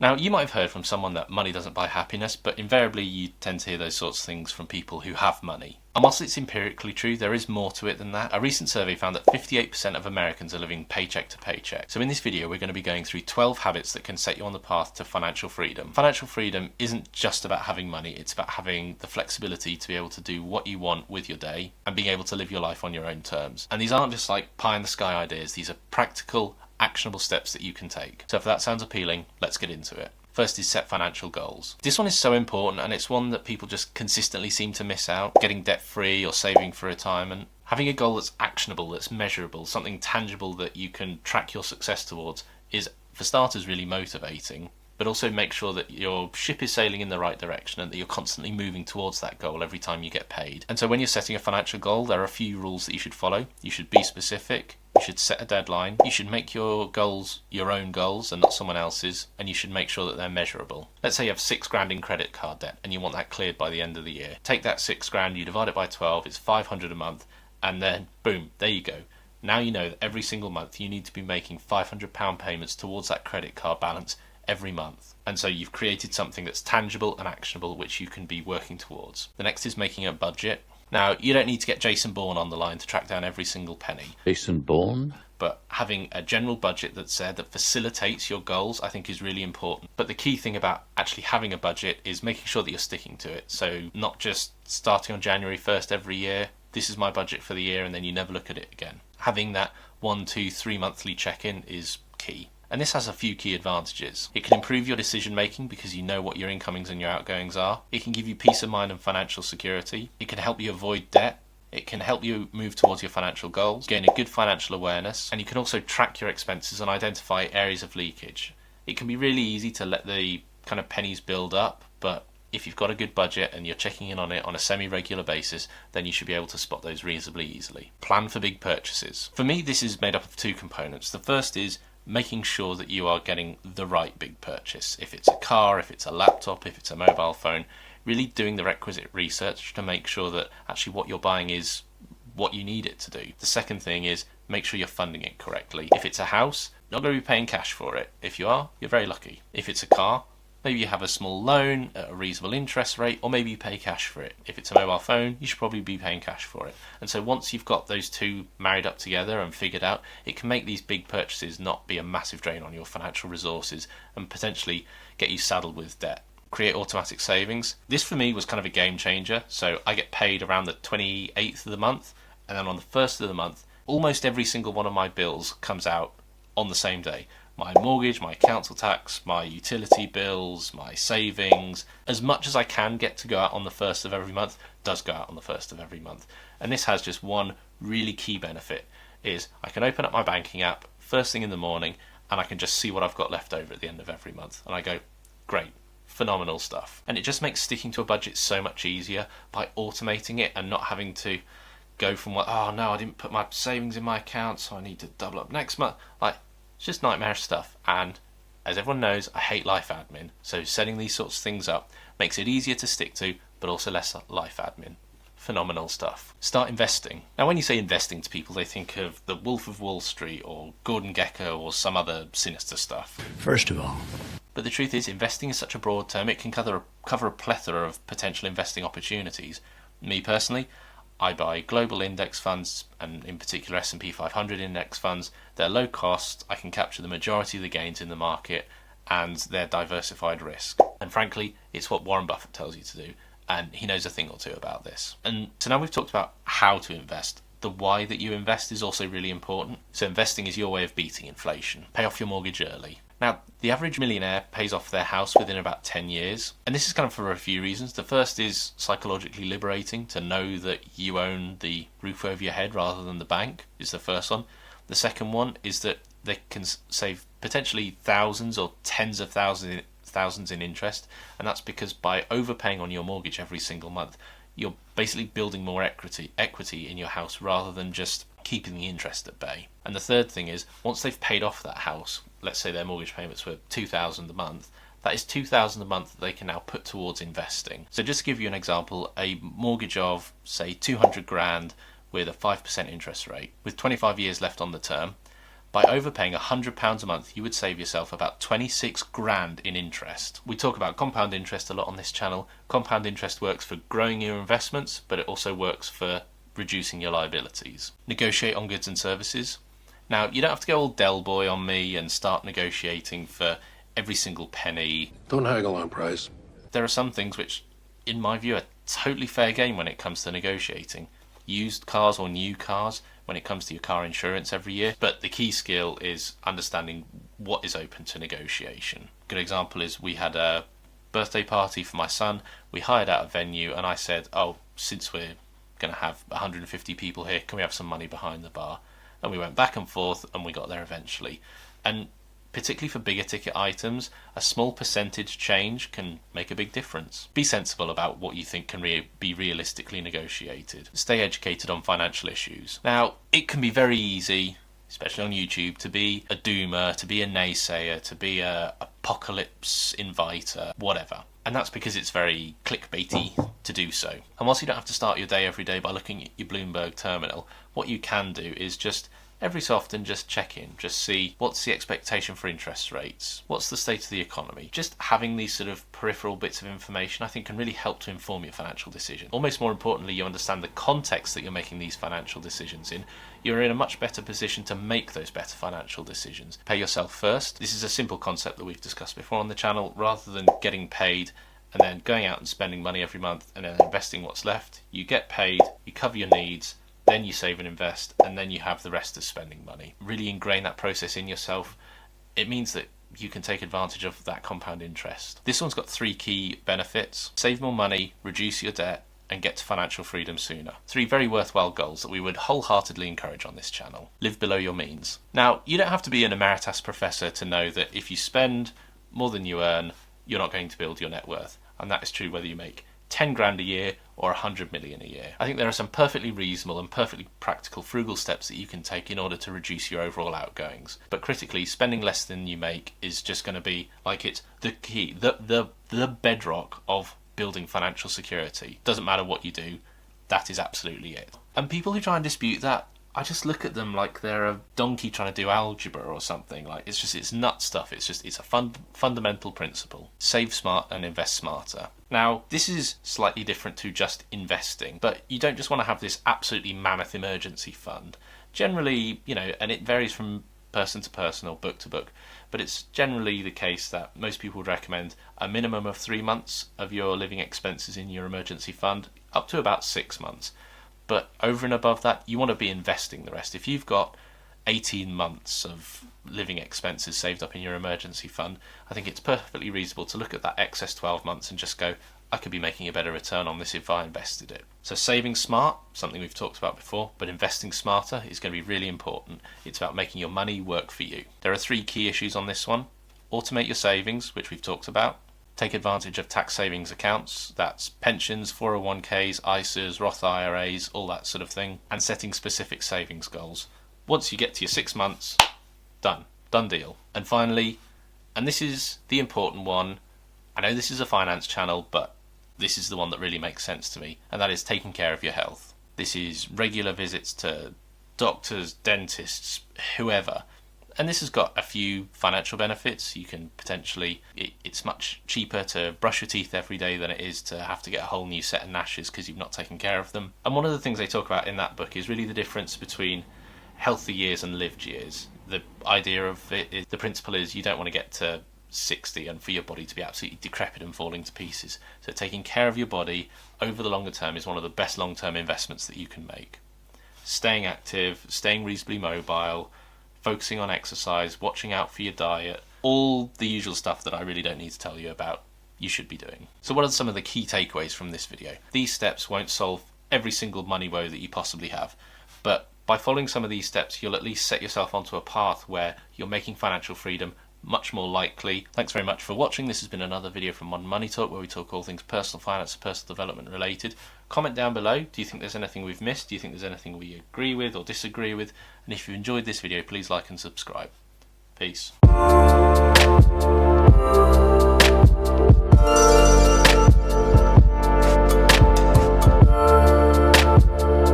Now, you might have heard from someone that money doesn't buy happiness, but invariably you tend to hear those sorts of things from people who have money. And whilst it's empirically true, there is more to it than that. A recent survey found that 58% of Americans are living paycheck to paycheck. So in this video, we're going to be going through 12 habits that can set you on the path to financial freedom. Financial freedom isn't just about having money, it's about having the flexibility to be able to do what you want with your day and being able to live your life on your own terms. And these aren't just like pie in the sky ideas, these are practical, actionable steps that you can take. So if that sounds appealing, let's get into it. First is set financial goals. This one is so important, and it's one that people just consistently seem to miss out. Getting debt free or saving for retirement. Having a goal that's actionable, that's measurable, something tangible that you can track your success towards is, for starters, really motivating. But also make sure that your ship is sailing in the right direction and that you're constantly moving towards that goal every time you get paid. And so when you're setting a financial goal, there are a few rules that you should follow. You should be specific. You should set a deadline. You should make your goals your own goals and not someone else's. And you should make sure that they're measurable. Let's say you have £6,000 in credit card debt and you want that cleared by the end of the year. Take that £6,000, you divide it by 12, it's £500 a month. And then boom, there you go. Now you know that every single month you need to be making £500 payments towards that credit card balance every month. And so you've created something that's tangible and actionable which you can be working towards. The next is making a budget. Now, you don't need to get Jason Bourne on the line to track down every single penny. Jason Bourne? But having a general budget that's there that facilitates your goals, I think is really important. But the key thing about actually having a budget is making sure that you're sticking to it. So not just starting on January 1st every year, this is my budget for the year, and then you never look at it again. Having that 1, 2, 3 monthly check-in is key. And this has a few key advantages. It can improve your decision making because you know what your incomings and your outgoings are. It can give you peace of mind and financial security. It can help you avoid debt. It can help you move towards your financial goals, gain a good financial awareness, and you can also track your expenses and identify areas of leakage. It can be really easy to let the kind of pennies build up, but if you've got a good budget and you're checking in on it on a semi-regular basis, then you should be able to spot those reasonably easily. Plan for big purchases. For me, this is made up of two components. The first is making sure that you are getting the right big purchase. If it's a car, if it's a laptop, if it's a mobile phone, really doing the requisite research to make sure that actually what you're buying is what you need it to do. The second thing is make sure you're funding it correctly. If it's a house, you're not going to be paying cash for it. If you are, you're very lucky. If it's a car, maybe you have a small loan at a reasonable interest rate, or maybe you pay cash for it. If it's a mobile phone, you should probably be paying cash for it. And so once you've got those two married up together and figured out, it can make these big purchases not be a massive drain on your financial resources and potentially get you saddled with debt. Create automatic savings. This for me was kind of a game changer. So I get paid around the 28th of the month, and then on the 1st of the month, almost every single one of my bills comes out on the same day. My mortgage, my council tax, my utility bills, my savings, as much as I can get to go out on the 1st of every month, does go out on the 1st of every month. And this has just one really key benefit, is I can open up my banking app first thing in the morning and I can just see what I've got left over at the end of every month. And I go, great, phenomenal stuff. And it just makes sticking to a budget so much easier by automating it and not having to go from, oh no, I didn't put my savings in my account, so I need to double up next month. It's just nightmarish stuff, and as everyone knows, I hate life admin, so setting these sorts of things up makes it easier to stick to, but also less life admin. Phenomenal stuff. Start investing. Now when you say investing to people, they think of the Wolf of Wall Street or Gordon Gekko or some other sinister stuff. First of all. But the truth is, investing is such a broad term, it can cover a plethora of potential investing opportunities. Me personally, I buy global index funds, and in particular S&P 500 index funds. They're low cost, I can capture the majority of the gains in the market, and they're diversified risk. And frankly, it's what Warren Buffett tells you to do, and he knows a thing or two about this. And so now we've talked about how to invest. The why that you invest is also really important. So investing is your way of beating inflation. Pay off your mortgage early. Now, the average millionaire pays off their house within about 10 years. And this is kind of for a few reasons. The first is psychologically liberating, to know that you own the roof over your head rather than the bank, is the first one. The second one is that they can save potentially thousands or tens of thousands in interest. And that's because by overpaying on your mortgage every single month, you're basically building more equity in your house rather than just keeping the interest at bay. And the third thing is, once they've paid off that house, let's say their mortgage payments were $2,000 a month, that is $2,000 a month that they can now put towards investing. So just to give you an example, a mortgage of say 200 grand with a 5% interest rate, with 25 years left on the term, By overpaying £100 a month, you would save yourself about 26 grand in interest. We talk about compound interest a lot on this channel. Compound interest works for growing your investments, but it also works for reducing your liabilities. Negotiate on goods and services. Now, you don't have to go all Del Boy on me and start negotiating for every single penny. Don't haggle on price. There are some things which, in my view, are totally fair game when it comes to negotiating. Used cars or new cars, when it comes to your car insurance every year. But the key skill is understanding what is open to negotiation. A good example is we had a birthday party for my son. We hired out a venue and I said, oh, since we're going to have 150 people here, can we have some money behind the bar? And we went back and forth and we got there eventually. And particularly for bigger ticket items, a small percentage change can make a big difference. Be sensible about what you think can be realistically negotiated. Stay educated on financial issues. Now, it can be very easy, especially on YouTube, to be a doomer, to be a naysayer, to be a apocalypse inviter, whatever. And that's because it's very clickbaity to do so. And whilst you don't have to start your day every day by looking at your Bloomberg terminal, what you can do is just every so often just check in, just see what's the expectation for interest rates, what's the state of the economy. Just having these sort of peripheral bits of information I think can really help to inform your financial decision. Almost more importantly, you understand the context that you're making these financial decisions in. You're in a much better position to make those better financial decisions. Pay yourself first. This is a simple concept that we've discussed before on the channel. Rather than getting paid and then going out and spending money every month and then investing what's left, you get paid, you cover your needs, then you save and invest, and then you have the rest of spending money. Really ingrain that process in yourself. It means that you can take advantage of that compound interest. This one's got 3 key benefits: save more money, reduce your debt, and get to financial freedom sooner. 3 very worthwhile goals that we would wholeheartedly encourage on this channel. Live below your means. Now, you don't have to be an emeritus professor to know that if you spend more than you earn, you're not going to build your net worth. And that is true whether you make 10 grand a year or 100 million a year. I think there are some perfectly reasonable and perfectly practical frugal steps that you can take in order to reduce your overall outgoings. But critically, spending less than you make is just going to be like it's the key, the bedrock of building financial security. Doesn't matter what you do, that is absolutely it. And people who try and dispute that, I just look at them like they're a donkey trying to do algebra or something. Like it's nut stuff. It's a fundamental principle. Save smart and invest smarter. Now, this is slightly different to just investing, but you don't just want to have this absolutely mammoth emergency fund. Generally, and it varies from person to person or book to book, but it's generally the case that most people would recommend a minimum of 3 months of your living expenses in your emergency fund, up to about 6 months. But over and above that, you want to be investing the rest. If you've got 18 months of living expenses saved up in your emergency fund, I think it's perfectly reasonable to look at that excess 12 months and just go, I could be making a better return on this if I invested it. So saving smart, something we've talked about before, but investing smarter is going to be really important. It's about making your money work for you. There are 3 key issues on this one. Automate your savings, which we've talked about. Take advantage of tax savings accounts, that's pensions, 401ks, ISAs, Roth IRAs, all that sort of thing, and setting specific savings goals. Once you get to your 6 months, done deal. And finally, and this is the important one, I know this is a finance channel, but this is the one that really makes sense to me, and that is taking care of your health. This is regular visits to doctors, dentists, whoever. And this has got a few financial benefits. You can potentially, it's much cheaper to brush your teeth every day than it is to have to get a whole new set of gnashes because you've not taken care of them. And one of the things they talk about in that book is really the difference between healthy years and lived years. The idea of it is, the principle is you don't want to get to 60 and for your body to be absolutely decrepit and falling to pieces. So taking care of your body over the longer term is one of the best long-term investments that you can make. Staying active, staying reasonably mobile, focusing on exercise, watching out for your diet, all the usual stuff that I really don't need to tell you about, you should be doing. So what are some of the key takeaways from this video? These steps won't solve every single money woe that you possibly have, but by following some of these steps, you'll at least set yourself onto a path where you're making financial freedom much more likely. Thanks very much for watching. This has been another video from Modern Money Talk, where we talk all things personal finance and personal development related. Comment down below. Do you think there's anything we've missed? Do you think there's anything we agree with or disagree with? And if you enjoyed this video, please like and subscribe. Peace.